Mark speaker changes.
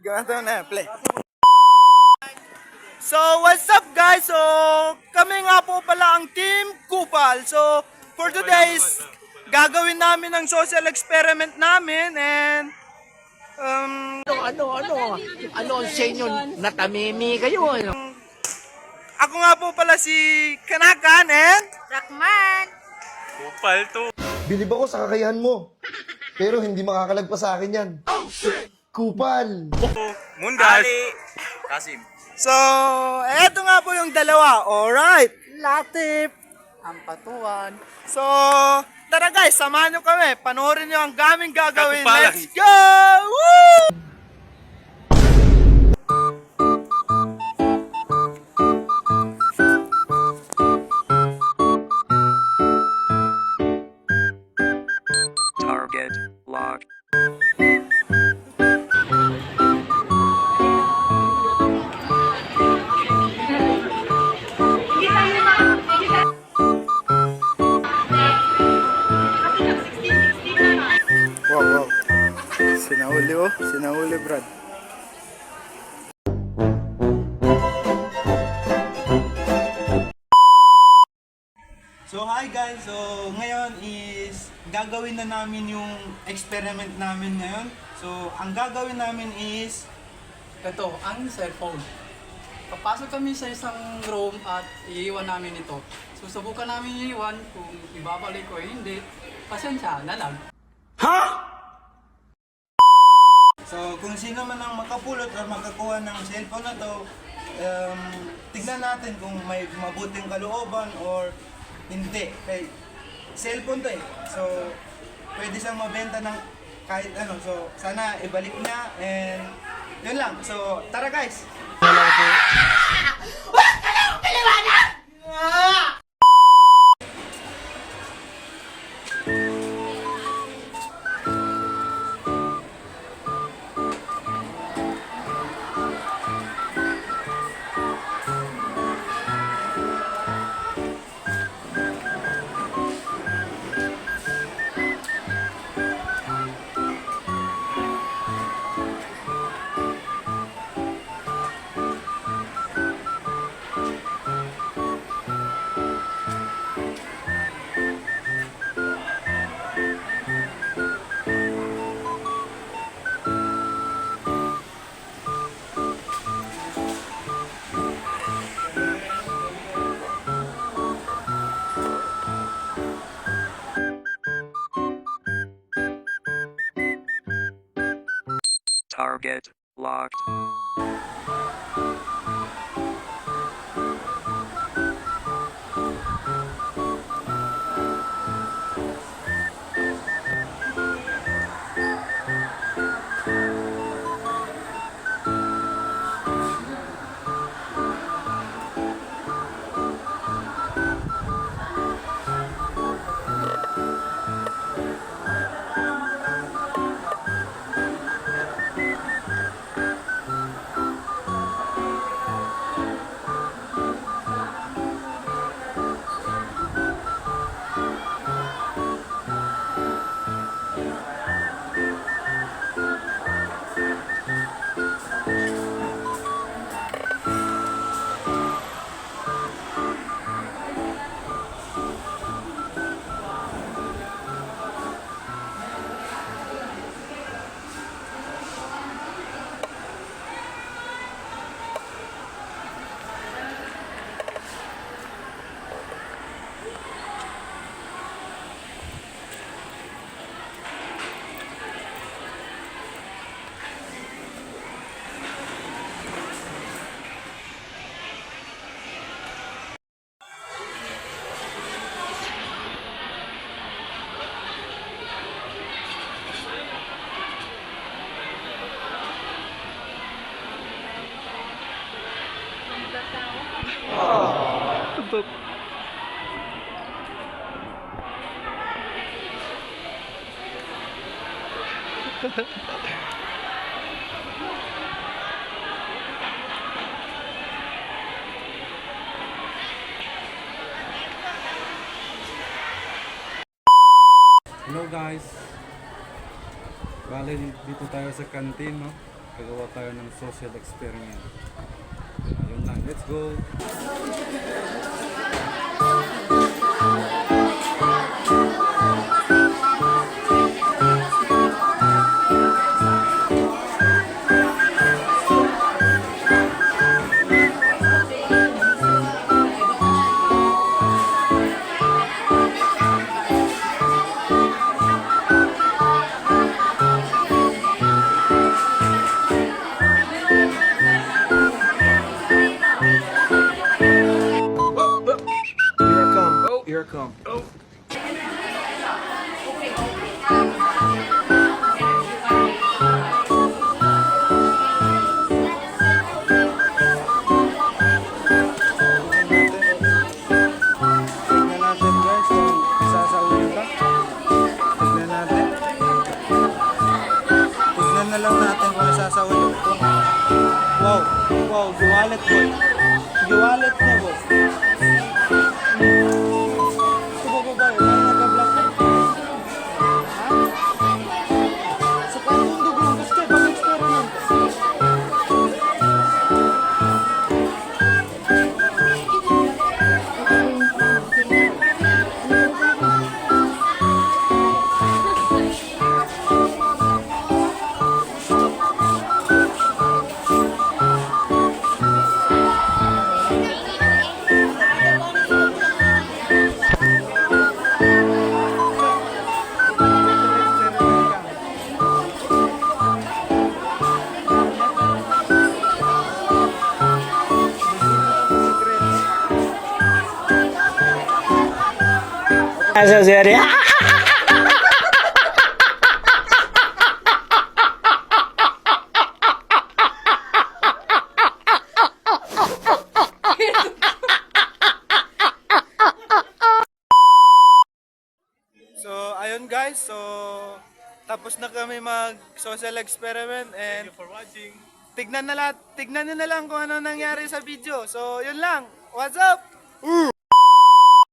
Speaker 1: Ganito na, play. So, what's up guys? So, kami nga po pala ang Team Kupal. So, for today's gagawin namin ang social experiment namin and
Speaker 2: Ano ang sa inyo? Natamimi kayo, ano?
Speaker 1: ako nga po pala si Kanakan and
Speaker 3: Rakman!
Speaker 4: Kupal to.
Speaker 5: Bilib ako sa kakayahan mo. Pero hindi makakalagpas sa akin yan. Kupal!
Speaker 4: Mundas. Kasim.
Speaker 1: so, eto nga po yung dalawa. Alright.
Speaker 2: Latif! Ang patuan.
Speaker 1: So, tara guys, samahan nyo kami. Panoorin nyo ang gaming gagawin.
Speaker 4: Katupalan.
Speaker 1: Let's go! Woo!
Speaker 6: Target locked.
Speaker 1: Wow. Sinahuli Brad. So hi guys, so ngayon is gagawin na namin yung experiment namin ngayon. So ang gagawin namin is
Speaker 7: Ito, ang cellphone. Papasok kami sa isang room at iiwan namin ito. Susubukan namin iiwan kung ibabalik o hindi. Pasensya na lang.
Speaker 1: so kung sino man ang makapulot or makakuha ng cellphone na to, tignan natin kung may mabuting kalooban or hindi. Kay cellphone to eh. So pwede siyang mabenta ng kahit ano. So sana ibalik niya and yun lang. So tara guys.
Speaker 6: Target locked.
Speaker 8: Hello guys. Bale dito tayo sa canteen, no?
Speaker 3: Gagawa tayo ng social experiment. Ayun lang, let's go!
Speaker 1: Here I come. Tignan natin guys kung sasaulin ba. Tignan natin. Tignan na lang natin kung sasaulin. Wow, wow, giwalit boy. Giwalit niya boy. Ito ba babae? Parang nag-vlog ka. Ha? Sa parang mundo bro, gusto pag-experiment.
Speaker 2: Asa seria?
Speaker 1: So, ayun guys. So, tapos na kami mag-social experiment and
Speaker 4: For watching.
Speaker 1: tignan nyo na lang kung ano nangyari sa video. So, yun lang. What's up?